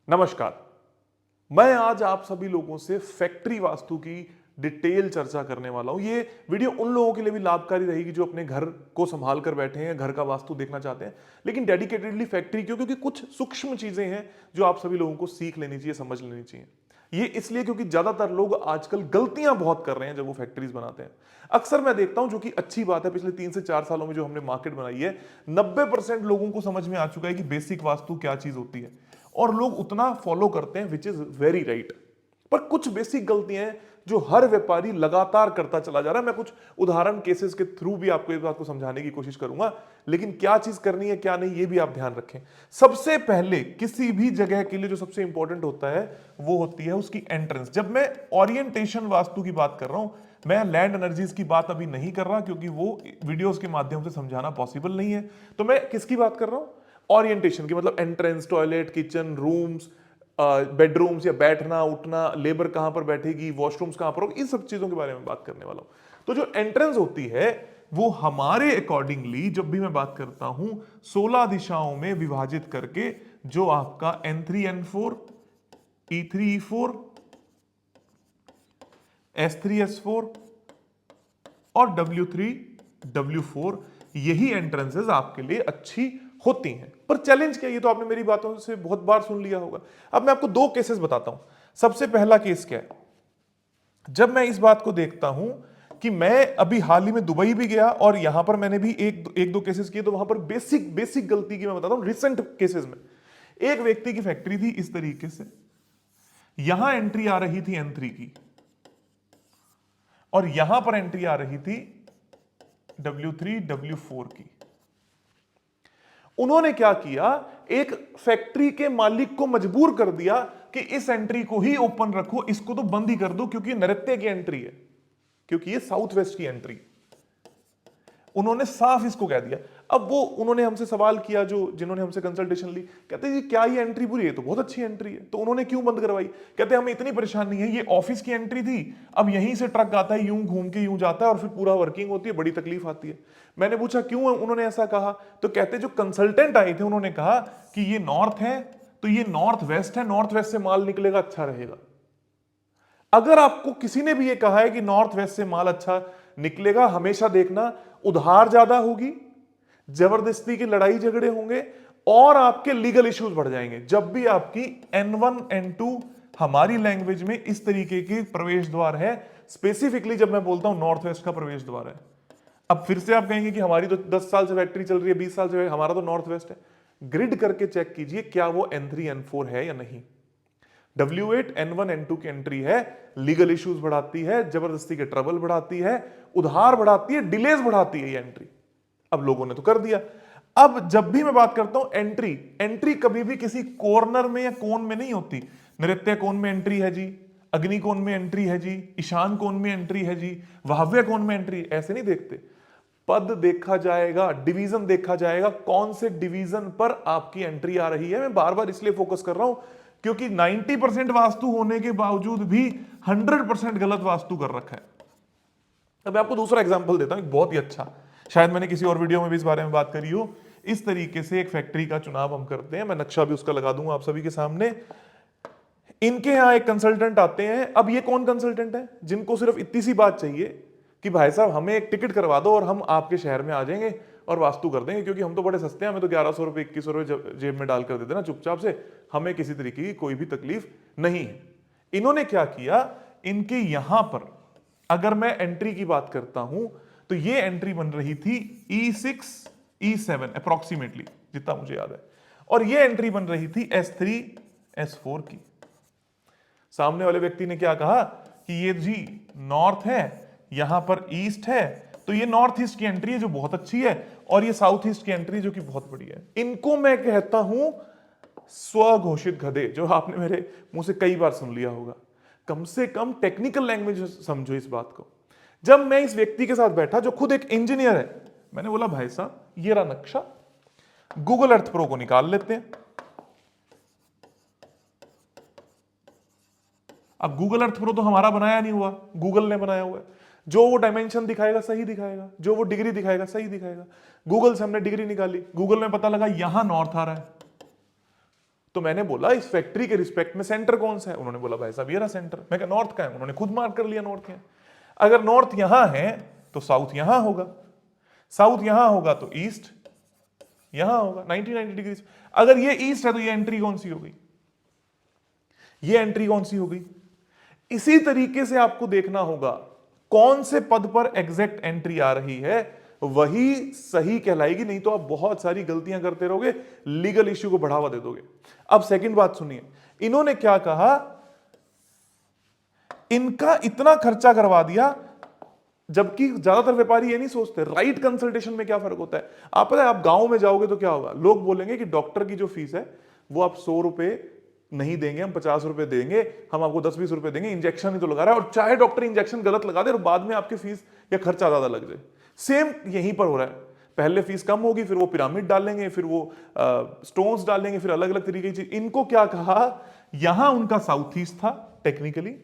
नमस्कार। मैं आज आप सभी लोगों से फैक्ट्री वास्तु की डिटेल चर्चा करने वाला हूं। ये वीडियो उन लोगों के लिए भी लाभकारी रहेगी जो अपने घर को संभाल कर बैठे हैं, घर का वास्तु देखना चाहते हैं, लेकिन डेडिकेटेडली फैक्ट्री क्यों? क्योंकि कुछ सूक्ष्म चीजें हैं जो आप सभी लोगों को सीख लेनी चाहिए, समझ लेनी चाहिए। ये इसलिए क्योंकि ज्यादातर लोग आजकल गलतियां बहुत कर रहे हैं जब वो फैक्ट्रीज बनाते हैं। अक्सर मैं देखता हूं, जो कि अच्छी बात है, पिछले 3 से 4 सालों में जो हमने मार्केट बनाई है, 90% लोगों को समझ में आ चुका है कि बेसिक वास्तु क्या चीज होती है और लोग उतना फॉलो करते हैं, विच इज वेरी राइट। पर कुछ बेसिक गलतियां हैं जो हर व्यापारी लगातार करता चला जा रहा है। मैं कुछ उदाहरण केसेस के थ्रू भी आपको इस बात को समझाने की कोशिश करूंगा, लेकिन क्या चीज करनी है क्या नहीं ये भी आप ध्यान रखें। सबसे पहले किसी भी जगह के लिए जो सबसे इंपॉर्टेंट होता है वो होती है उसकी एंट्रेंस। जब मैं ओरिएंटेशन वास्तु की बात कर रहा हूं, मैं लैंड एनर्जीज की बात अभी नहीं कर रहा क्योंकि वो वीडियोस के माध्यम से समझाना पॉसिबल नहीं है। तो मैं किसकी बात कर रहा हूं? ओरिएंटेशन की, मतलब entrance, toilet, kitchen, rooms, bedrooms या बैठना उठना, लेबर कहां पर बैठेगी, वॉशरूम्स कहां पर होगी, इन सब चीजों के बारे में बात करने वाला हूं। तो जो एंट्रेंस होती है वो हमारे अकॉर्डिंगली, जब भी मैं बात करता हूं, 16 दिशाओं में विभाजित करके जो आपका N3 N4, E3 E4, S3 S4 और W3 W4, यही एंट्रेंसेस आपके लिए अच्छी होती हैं। पर चैलेंज क्या है? ये तो आपने मेरी बातों से बहुत बार सुन लिया होगा। अब मैं आपको 2 केसेस बताता हूं। सबसे पहला केस क्या है? जब मैं इस बात को देखता हूं कि मैं अभी हाल ही में दुबई भी गया और यहां पर मैंने भी एक दो केसेस किए, तो वहां पर बेसिक गलती की मैं बताता हूं। रिसेंट केसेस में एक व्यक्ति की फैक्ट्री थी इस तरीके से, यहां एंट्री आ रही थी N3 की और यहां पर एंट्री आ रही थी W3 W4 की। उन्होंने क्या किया, एक फैक्ट्री के मालिक को मजबूर कर दिया कि इस एंट्री को ही ओपन रखो, इसको तो बंद ही कर दो क्योंकि नृत्य की एंट्री है, क्योंकि ये साउथ वेस्ट की एंट्री। उन्होंने साफ इसको कह दिया। अब वो उन्होंने हमसे सवाल किया, जो जिन्होंने हमसे कंसल्टेशन ली, कहते जी क्या ये एंट्री बुरी है? तो बहुत अच्छी एंट्री है, तो उन्होंने क्यों बंद करवाई? कहते हमें इतनी परेशानी है, ये ऑफिस की एंट्री थी, अब यहीं से ट्रक आता है, यूं घूम के यूं जाता है और फिर पूरा वर्किंग होती है, बड़ी तकलीफ आती है। मैंने पूछा क्यों उन्होंने ऐसा कहा, तो कहते जो कंसल्टेंट आए थे उन्होंने कहा कि ये नॉर्थ है तो ये नॉर्थ वेस्ट है, नॉर्थ वेस्ट से माल निकलेगा, अच्छा रहेगा। अगर आपको किसी ने भी ये कहा है कि नॉर्थ वेस्ट से माल अच्छा निकलेगा, हमेशा देखना उधार ज्यादा होगी, जबरदस्ती की लड़ाई झगड़े होंगे और आपके लीगल इश्यूज बढ़ जाएंगे। जब भी आपकी N1 N2 हमारी लैंग्वेज में इस तरीके के प्रवेश द्वार है, स्पेसिफिकली जब मैं बोलता हूं नॉर्थ वेस्ट का प्रवेश द्वार है। अब फिर से आप कहेंगे कि हमारी तो 10 साल से फैक्ट्री चल रही है, 20 साल से, हमारा तो नॉर्थ वेस्ट है। ग्रिड करके चेक कीजिए क्या वो N3 N4 है या नहीं। W8 N1 N2 की एंट्री है, लीगल इश्यूज बढ़ाती है, जबरदस्ती के ट्रबल बढ़ाती है, उधार बढ़ाती है, डिलेज बढ़ाती है ये एंट्री। अब लोगों ने तो कर दिया। अब जब भी मैं बात करता हूं एंट्री कभी भी किसी कॉर्नर में या कोन में नहीं होती। नृत्य कोन में एंट्री है जी, अग्नि कोन में एंट्री है जी, ईशान कोन में एंट्री है जी, वाह्य कोन में एंट्री, ऐसे नहीं देखते। पद देखा जाएगा, डिवीजन देखा जाएगा, कौन से डिवीजन पर आपकी एंट्री आ रही है। मैं बार बार इसलिए फोकस कर रहा हूं क्योंकि 90% वास्तु होने के बावजूद भी 100% गलत वास्तु कर रखा है। अब मैं आपको दूसरा एग्जांपल देता हूं, बहुत ही अच्छा, शायद मैंने किसी और वीडियो में भी इस बारे में बात करी हो। इस तरीके से एक फैक्ट्री का चुनाव हम करते हैं, मैं नक्शा भी उसका लगा दूंगा आप सभी के सामने। इनके यहां एक कंसल्टेंट आते हैं। अब ये कौन कंसल्टेंट है? जिनको सिर्फ इतनी सी बात चाहिए कि भाई साहब हमें एक टिकट करवा दो और हम आपके शहर में आ जाएंगे और वास्तु कर देंगे, क्योंकि हम तो बड़े सस्ते हैं, हमें तो 1100 रुपए 2100 रुपए जेब में डाल कर दे देना चुपचाप से, हमें किसी तरीके की कोई भी तकलीफ नहीं है। इन्होंने क्या किया, इनके यहां पर अगर मैं एंट्री की बात करता हूं तो ये एंट्री बन रही थी E6 E7 अप्रोक्सीमेटली, जितना मुझे याद है, और ये एंट्री बन रही थी S3 S4 की। सामने वाले व्यक्ति ने क्या कहा कि ये जी नॉर्थ है, यहां पर ईस्ट है, तो ये नॉर्थ ईस्ट की एंट्री है जो बहुत अच्छी है, और ये साउथ ईस्ट की एंट्री जो कि बहुत बढ़िया है। इनको मैं कहता हूं स्वघोषित गधे, जो आपने मेरे मुंह से कई बार सुन लिया होगा। कम से कम टेक्निकल लैंग्वेज समझो इस बात को। जब मैं इस व्यक्ति के साथ बैठा जो खुद एक इंजीनियर है, मैंने बोला भाई साहब ये रहा नक्शा, गूगल अर्थ प्रो को निकाल लेते हैं। अब गूगल अर्थ प्रो तो हमारा बनाया नहीं हुआ, गूगल ने बनाया हुआ है। जो वो डायमेंशन दिखाएगा सही दिखाएगा, जो वो डिग्री दिखाएगा सही दिखाएगा। गूगल से हमने डिग्री निकाली, गूगल में पता लगा यहां नॉर्थ आ रहा है, तो मैंने बोला इस फैक्ट्री के रिस्पेक्ट में सेंटर कौन सा है? उन्होंने बोला भाई साहब ये रहा सेंटर। मैं कहा नॉर्थ का है? उन्होंने खुद मार्क कर लिया नॉर्थ है। अगर नॉर्थ यहां है तो साउथ यहां होगा, साउथ यहां होगा तो ईस्ट यहां होगा 90 डिग्री। अगर ये ईस्ट है तो ये एंट्री कौन सी हो गई? ये एंट्री कौन सी हो गई? इसी तरीके से आपको देखना होगा कौन से पद पर एग्जैक्ट एंट्री आ रही है, वही सही कहलाएगी, नहीं तो आप बहुत सारी गलतियां करते रहोगे, लीगल इश्यू को बढ़ावा दे दोगे। अब सेकंड बात सुनिए, इन्होंने क्या कहा, इनका इतना खर्चा करवा दिया, जबकि ज्यादातर व्यापारी ये नहीं सोचते राइट कंसल्टेशन में क्या फर्क होता है। आप पता है आप गांव में जाओगे तो क्या होगा, लोग बोलेंगे कि डॉक्टर की जो फीस है वो आप 100 रुपए नहीं देंगे, हम 50 रुपए देंगे, हम आपको 10-20 रुपए देंगे, इंजेक्शन ही तो लगा रहा है, और चाहे डॉक्टर इंजेक्शन गलत लगा दे और बाद में आपकी फीस या खर्चा ज्यादा लग जाए। सेम यहीं पर हो रहा है, पहले फीस कम होगी, फिर वो पिरामिड डालेंगे, फिर वो स्टोन्स डालेंगे, फिर अलग अलग तरीके की चीज। इनको क्या कहा, यहां उनका साउथ ईस्ट था टेक्निकली,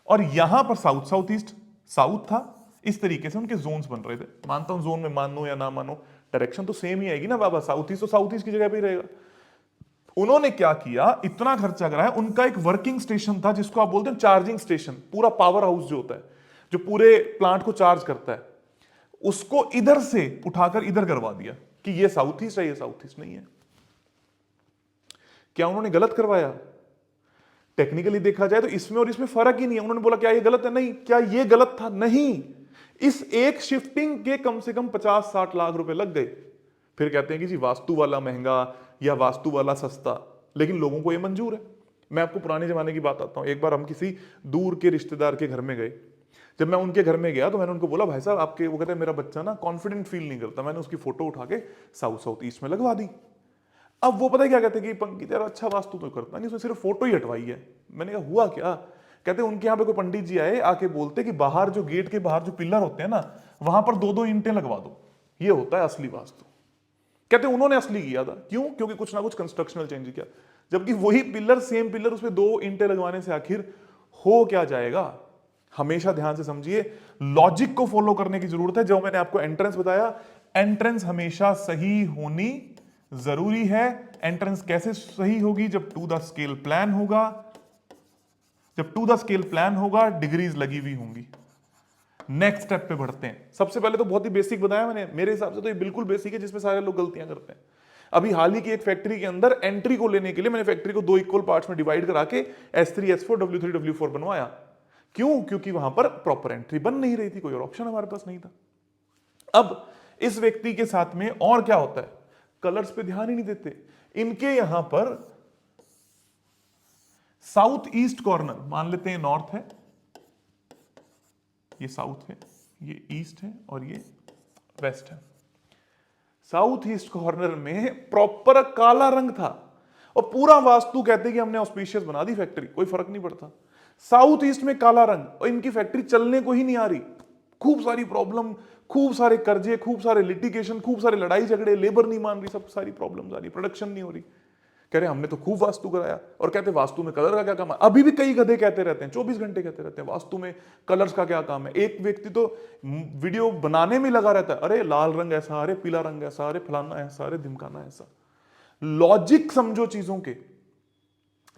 और यहां पर साउथ साउथ ईस्ट साउथ था। इस तरीके से उनके जोन्स बन रहे थे। मानता हूं जोन में मानो या ना मानो, डायरेक्शन तो सेम ही आएगी ना बाबा, साउथ ईस्ट तो साउथ ईस्ट की जगह पे ही रहेगा। उन्होंने क्या किया, इतना खर्चा कराया, उनका एक वर्किंग स्टेशन था जिसको आप बोलते हैं चार्जिंग स्टेशन, पूरा पावर हाउस जो होता है, जो पूरे प्लांट को चार्ज करता है, उसको इधर से उठाकर इधर करवा दिया कि ये साउथ ईस्ट है, ये साउथ ईस्ट नहीं है। क्या उन्होंने गलत करवाया? टेक्निकली देखा जाए तो इसमें और इसमें फर्क ही नहीं है। उन्होंने बोला क्या ये गलत है? नहीं। क्या ये गलत था? नहीं। इस एक शिफ्टिंग के कम से कम 50-60 लाख रुपए लग गए। फिर कहते हैं कि जी वास्तु वाला महंगा या वास्तु वाला सस्ता, लेकिन लोगों को ये मंजूर है। मैं आपको पुराने जमाने की बात आता हूं। एक बार हम किसी दूर के रिश्तेदार के घर में गए। जब मैं उनके घर में गया तो मैंने उनको बोला भाई साहब आपके, वो कहते हैं मेरा बच्चा ना कॉन्फिडेंट फील नहीं करता। मैंने उसकी फोटो उठा के साउथ ईस्ट में लगवा दी। अब वो पता है क्या कहते हैं कि पंकि तेरा अच्छा वास्तु तो करता नहीं, उसने सिर्फ फोटो ही हटवाई है। मैंने कहा हुआ क्या? कहते उनके यहाँ पे कोई पंडित जी आए, आके बोलते कि बाहर जो गेट के बाहर जो पिलर होते हैं ना, वहां पर 2-2 ईंटें लगवा दो, ये होता है असली वास्तु। कहते उन्होंने असली किया था। क्यों? क्योंकि कुछ ना कुछ कंस्ट्रक्शनल चेंज किया। जबकि वही पिलर, सेम पिलर, उसमें 2 ईंटें लगवाने से आखिर हो क्या जाएगा? हमेशा ध्यान से समझिए, लॉजिक को फॉलो करने की जरूरत है। जो मैंने आपको एंट्रेंस बताया, एंट्रेंस हमेशा सही होनी जरूरी है। एंट्रेंस कैसे सही होगी? जब टू द स्केल प्लान होगा, जब टू द स्केल प्लान होगा, डिग्रीज लगी हुई होंगी। नेक्स्ट स्टेप पे बढ़ते हैं। सबसे पहले तो बहुत ही बेसिक बताया मैंने, मेरे हिसाब से तो ये बिल्कुल बेसिक है, जिसमें सारे लोग गलतियां करते हैं। अभी हाल ही की एक फैक्ट्री के अंदर एंट्री को लेने के लिए मैंने फैक्ट्री को 2 इक्वल पार्ट्स में डिवाइड करा के S3 S4 W3 W4 बनवाया। क्यों? क्योंकि वहां पर प्रॉपर एंट्री बन नहीं रही थी, कोई और ऑप्शन हमारे पास नहीं था। अब इस व्यक्ति के साथ में और क्या होता है, कलर्स पे ध्यान ही नहीं देते। इनके यहां पर साउथ ईस्ट कॉर्नर, मान लेते हैं नॉर्थ है, ये साउथ है, ये ईस्ट है और ये वेस्ट है। साउथ ईस्ट कॉर्नर में प्रॉपर काला रंग था, और पूरा वास्तु कहते कि हमने ऑस्पिशियस बना दी फैक्ट्री, कोई फर्क नहीं पड़ता। साउथ ईस्ट में काला रंग, और इनकी फैक्ट्री चलने को ही नहीं आ रही। खूब सारी प्रॉब्लम, खूब सारे कर्जे, खूब सारे लिटिगेशन, खूब सारे लड़ाई झगड़े, लेबर नहीं मान रही, सब सारी प्रॉब्लम्स आ रही, प्रोडक्शन नहीं हो रही। कह रहे हमने तो खूब वास्तु कराया, और कहते वास्तु में कलर का क्या काम है। अभी भी कई गधे कहते रहते हैं, 24 घंटे कहते रहते हैं वास्तु में कलर्स का क्या काम है। एक व्यक्ति तो वीडियो बनाने में लगा रहता है, अरे लाल रंग ऐसा, अरे पीला रंग ऐसा, अरे फलाना ऐसा, अरे धिमकाना ऐसा। लॉजिक समझो चीजों के।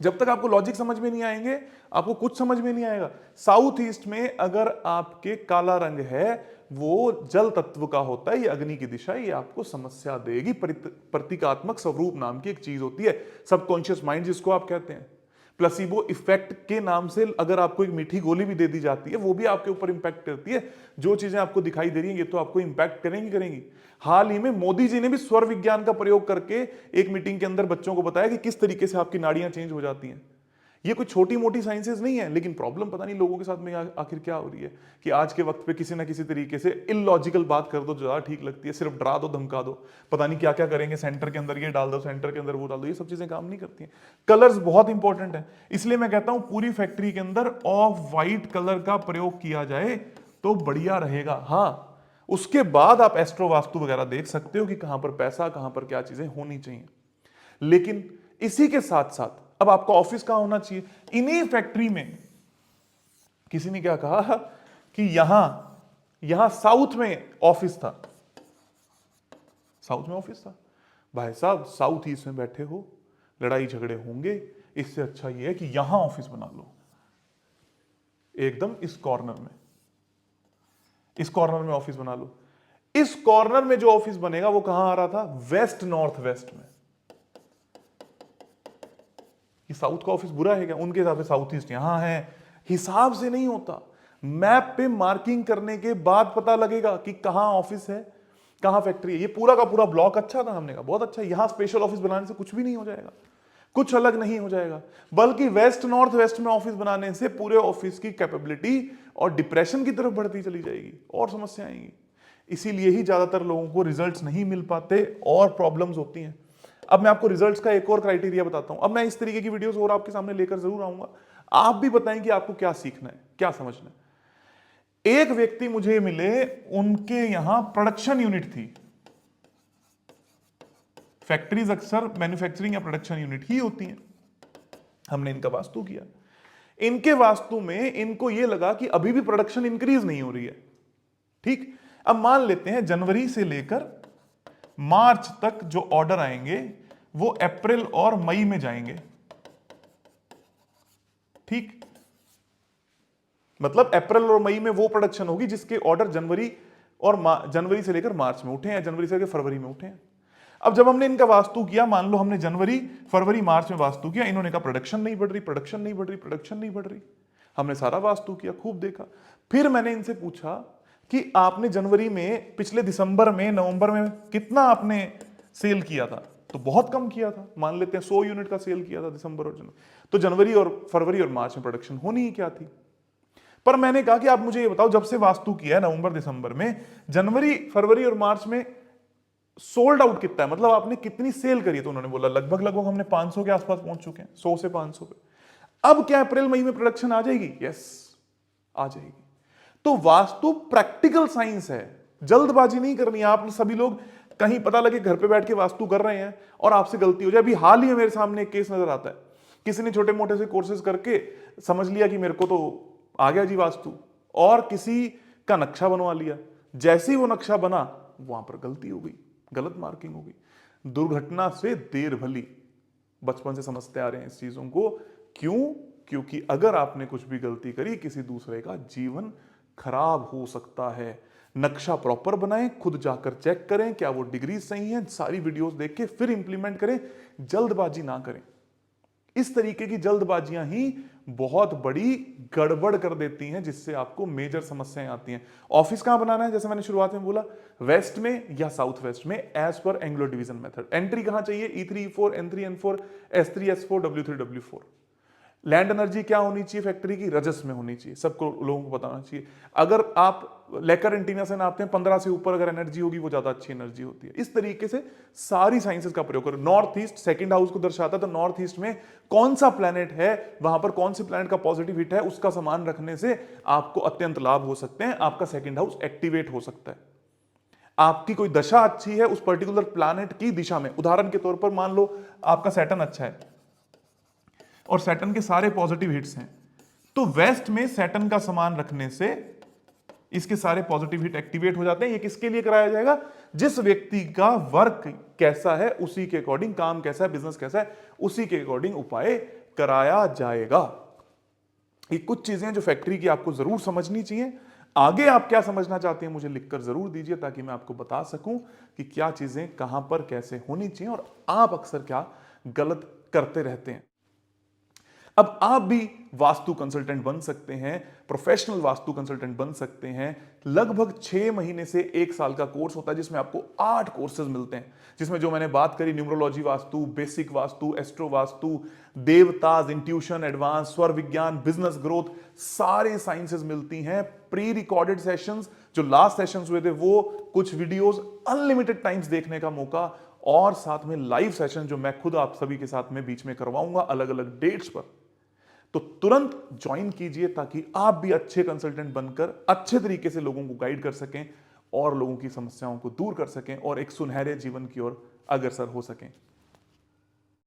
जब तक आपको लॉजिक समझ में नहीं आएंगे, आपको कुछ समझ में नहीं आएगा। साउथ ईस्ट में अगर आपके काला रंग है, वो जल तत्व का होता है, ये अग्नि की दिशा है, ये आपको समस्या देगी। प्रतीकात्मक स्वरूप नाम की एक चीज होती है, सबकॉन्शियस माइंड जिसको आप कहते हैं। प्लेसिबो इफेक्ट के नाम से अगर आपको एक मीठी गोली भी दे दी जाती है, वो भी आपके ऊपर इंपैक्ट करती है। जो चीजें आपको दिखाई दे रही हैं, ये तो आपको इंपैक्ट करेंगी। हाल ही में मोदी जी ने भी स्वर विज्ञान का प्रयोग करके एक मीटिंग के अंदर बच्चों को बताया कि किस तरीके से आपकी नाड़ियां चेंज हो जाती हैं। ये कोई छोटी मोटी साइंसेस नहीं है, लेकिन प्रॉब्लम पता नहीं लोगों के साथ में आखिर क्या हो रही है कि आज के वक्त पे किसी ना किसी तरीके से इलॉजिकल बात कर दो, ज्यादा ठीक लगती है। सिर्फ डरा दो, धमका दो, पता नहीं क्या क्या करेंगे, सेंटर के अंदर ये डाल दो, सेंटर के अंदर वो डाल दो, ये सब चीजें काम नहीं करती हैं। कलर्स बहुत इंपॉर्टेंट है, इसलिए मैं कहता हूं पूरी फैक्ट्री के अंदर ऑफ वाइट कलर का प्रयोग किया जाए तो बढ़िया रहेगा। हाँ, उसके बाद आप एस्ट्रो वास्तु वगैरह देख सकते हो कि कहां पर पैसा, कहां पर क्या चीजें होनी चाहिए। लेकिन इसी के साथ साथ अब आपका ऑफिस कहां होना चाहिए। इन्हीं फैक्ट्री में किसी ने क्या कहा कि यहां साउथ में ऑफिस था, साउथ में ऑफिस था। भाई साहब साउथ ईस्ट में बैठे हो, लड़ाई झगड़े होंगे। इससे अच्छा यह है कि यहां ऑफिस बना लो, एकदम इस कॉर्नर में, इस कॉर्नर में ऑफिस बना लो। इस कॉर्नर में जो ऑफिस बनेगा वो कहां आ रहा था, वेस्ट नॉर्थ वेस्ट में। ये साउथ का ऑफिस बुरा है क्या? उनके हिसाब से साउथ ईस्ट यहां है, हिसाब से नहीं होता। मैप पे मार्किंग करने के बाद पता लगेगा कि कहां ऑफिस है, कहां फैक्ट्री है। ये पूरा का पूरा ब्लॉक अच्छा था, हमने कहा बहुत अच्छा, यहां स्पेशल ऑफिस बनाने से कुछ भी नहीं हो जाएगा, कुछ अलग नहीं हो जाएगा, बल्कि वेस्ट नॉर्थ वेस्ट में ऑफिस बनाने से पूरे ऑफिस की कैपेबिलिटी और डिप्रेशन की तरफ बढ़ती चली जाएगी और समस्या आएंगी। इसीलिए ही ज्यादातर लोगों को रिजल्ट्स नहीं मिल पाते और प्रॉब्लम्स होती हैं। अब मैं आपको रिजल्ट्स का एक और क्राइटेरिया बताता हूं। अब मैं इस तरीके की वीडियोस और आपके सामने लेकर जरूर आऊंगा, आप भी बताएं कि आपको क्या सीखना है, क्या समझना है। एक व्यक्ति मुझे मिले, उनके यहां प्रोडक्शन यूनिट थी। फैक्ट्रीज अक्सर मैन्युफैक्चरिंग या प्रोडक्शन यूनिट ही होती हैं। हमने इनका वास्तु किया, इनके वास्तु में इनको यह लगा कि अभी भी प्रोडक्शन इंक्रीज नहीं हो रही है। ठीक, अब मान लेते हैं जनवरी से लेकर मार्च तक जो ऑर्डर आएंगे वो अप्रैल और मई में जाएंगे। ठीक, मतलब अप्रैल और मई में वो प्रोडक्शन होगी जिसके ऑर्डर जनवरी से लेकर मार्च में उठे हैं, जनवरी से लेकर फरवरी में उठे हैं। अब जब हमने इनका वास्तु किया, मान लो हमने जनवरी फरवरी मार्च में वास्तु किया, इन्होंने कहा प्रोडक्शन नहीं बढ़ रही, प्रोडक्शन नहीं बढ़ रही, प्रोडक्शन नहीं बढ़ रही। हमने सारा वास्तु किया, खूब देखा। फिर मैंने इनसे पूछा कि आपने जनवरी में, पिछले दिसंबर में, नवंबर में कितना आपने सेल किया था? तो बहुत कम किया था, मान लेते हैं 100 यूनिट का सेल किया था दिसंबर और जनवरी। तो जनवरी और फरवरी और मार्च में प्रोडक्शन होनी ही क्या थी। पर मैंने कहा कि आप मुझे ये बताओ, जब से वास्तु किया है नवंबर दिसंबर में, जनवरी फरवरी और मार्च में सोल्ड आउट कितना है, मतलब आपने कितनी सेल करी है? तो उन्होंने बोला लगभग लगभग हमने 500 के आसपास पहुंच चुके हैं, 100 से 500 पे। अब क्या अप्रैल मई में प्रोडक्शन आ जाएगी? यस, आ जाएगी। तो वास्तु प्रैक्टिकल साइंस है, जल्दबाजी नहीं करनी है। आप सभी लोग कहीं पता लगे घर पे बैठ के वास्तु कर रहे हैं और आपसे गलती हो जाए। अभी हाल ही में मेरे सामने एक केस नजर आता है, किसी ने छोटे मोटे से कोर्सेज करके समझ लिया कि मेरे को तो आ गया जी वास्तु, और किसी का नक्शा बनवा लिया। जैसे ही वो नक्शा बना, वहां पर गलती हो गई, गलत मार्किंग हो गई। दुर्घटना से देर भली, बचपन से समझते आ रहे हैं इस चीजों को। क्यों? क्योंकि अगर आपने कुछ भी गलती करी, किसी दूसरे का जीवन खराब हो सकता है। नक्शा प्रॉपर बनाएं, खुद जाकर चेक करें क्या वो डिग्री सही है, सारी वीडियोस देख के फिर इंप्लीमेंट करें, जल्दबाजी ना करें। इस तरीके की जल्दबाजियां ही बहुत बड़ी गड़बड़ कर देती हैं, जिससे आपको मेजर समस्याएं आती हैं। ऑफिस कहां बनाना है, जैसे मैंने शुरुआत में बोला, वेस्ट में या साउथ वेस्ट में, as per anglo division method. Entry कहां चाहिए? E3 E4 N3 N4 S3 S4 W3 W4। Land energy क्या होनी चाहिए फैक्ट्री की? रजस में होनी चाहिए, सबको लोगों को बताना चाहिए। अगर आप लेकर एंटीना से नापते हैं, 15 से ऊपर अगर एनर्जी होगी वो ज्यादा अच्छी एनर्जी होती है। इस तरीके से सारी साइंसेस का प्रयोग करो। नॉर्थ ईस्ट सेकंड हाउस को दर्शाता है, तो नॉर्थ ईस्ट में कौन सा प्लैनेट है, वहां पर कौन से प्लैनेट का पॉजिटिव हिट है, उसका समान रखने से आपको अत्यंत लाभ हो सकते हैं। आपका सेकंड हाउस एक्टिवेट हो सकता है। आपकी कोई दशा अच्छी है उस पर्टिकुलर प्लैनेट की दिशा में, उदाहरण के तौर पर मान लो आपका सैटर्न अच्छा है और सैटर्न के सारे पॉजिटिव हिट्स हैं, तो वेस्ट में सैटर्न का समान रखने से इसके सारे पॉजिटिव हिट एक्टिवेट हो जाते हैं। ये किसके लिए कराया जाएगा? जिस व्यक्ति का वर्क कैसा है उसी के अकॉर्डिंग, काम कैसा है, बिजनेस कैसा है, उसी के अकॉर्डिंग उपाय कराया जाएगा। ये कुछ चीजें जो फैक्ट्री की आपको जरूर समझनी चाहिए। आगे आप क्या समझना चाहते हैं मुझे लिखकर जरूर दीजिए, ताकि मैं आपको बता सकूं कि क्या चीजें कहां पर कैसे होनी चाहिए और आप अक्सर क्या गलत करते रहते हैं। अब आप भी वास्तु कंसल्टेंट बन सकते हैं, प्रोफेशनल वास्तु कंसल्टेंट बन सकते हैं। लगभग 6 महीने से 1 साल का कोर्स होता है, जिसमें आपको 8 कोर्सेज मिलते हैं, जिसमें जो मैंने बात करी, numerology vastu, basic vastu, astro vastu, देवताज, इंट्यूशन, एडवांस, स्वर विज्ञान, बिजनेस ग्रोथ, सारे साइंसेस मिलती हैं। प्री रिकॉर्डेड सेशंस, जो लास्ट सेशंस हुए थे वो, कुछ वीडियोस, अनलिमिटेड टाइम्स देखने का मौका, और साथ में लाइव सेशन जो मैं खुद आप सभी के साथ में बीच में करवाऊंगा अलग अलग डेट्स पर। तो तुरंत ज्वाइन कीजिए, ताकि आप भी अच्छे कंसल्टेंट बनकर अच्छे तरीके से लोगों को गाइड कर सकें और लोगों की समस्याओं को दूर कर सकें और एक सुनहरे जीवन की ओर अग्रसर हो सकें।